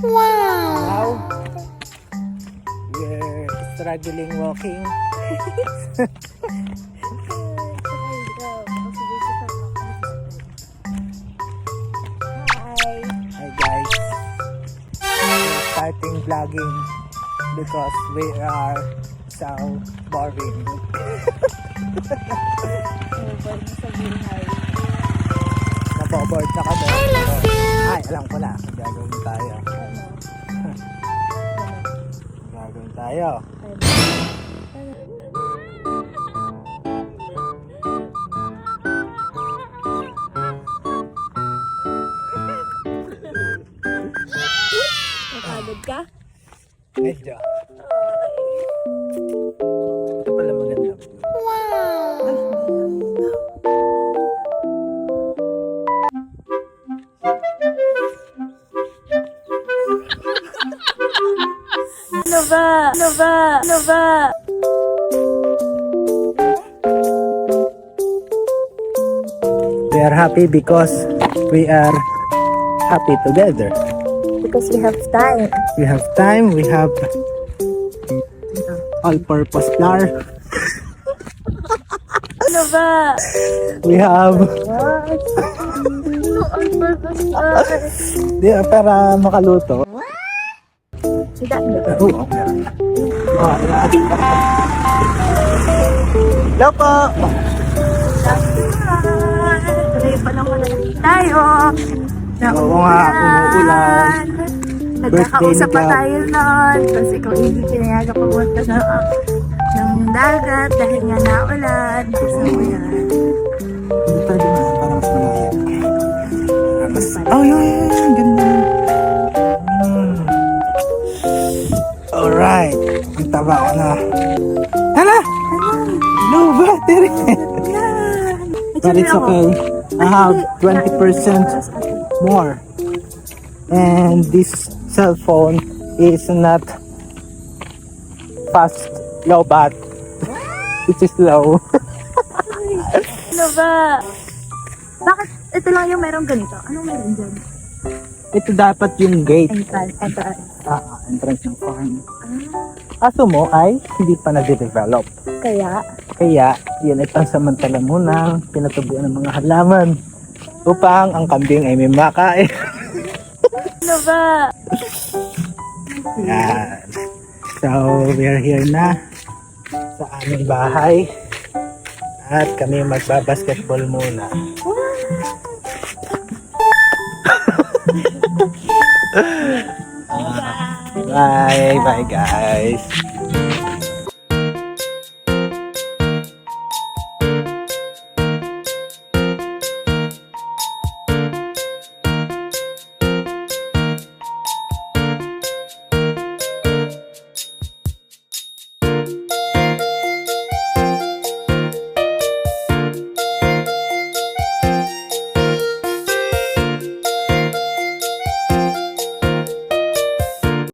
Wow! Now, we're struggling walking. Hi guys, we're starting vlogging because we are so boring. Naboboard na kami. Ay, alam ko na, gagawin tayo. Gagawin tayo. Napagod ka? Medyo. Ito pala maganda. Nova. We are happy because we are happy together. Because we have time. We have time, we have all-purpose flour. Nova. We have On-purpose. para makaluto. Oo, meron. Hello po! Tuloy pa naman tayo. Oo nga, umuulan. Nagkakausap pa Birthday ni tayo nun. Tapos ikaw hindi pinayaga pumunta ng dagat dahil nga naulan. So, yan. Hindi pwede na, para mas malaya. Oh, yun, ganda. Alright, ang taba ko na. Hala! No battery! But it's okay. I have 20% more. And this cell phone is not fast, low bat. It is low. Ano ba? Bakit ito lang yung merong ganito? Anong meron dyan? Ito dapat yung gate. Entrance. Entrance ng farm. Kaso mo ay hindi pa na-develop. Kaya? Kaya, yun ay pansamantala muna pinatubuan ng mga halaman upang ang kambing ay may makain. Ano ba? Yan. So, we are here na sa aming bahay at kami magbabasketball muna. Bye guys.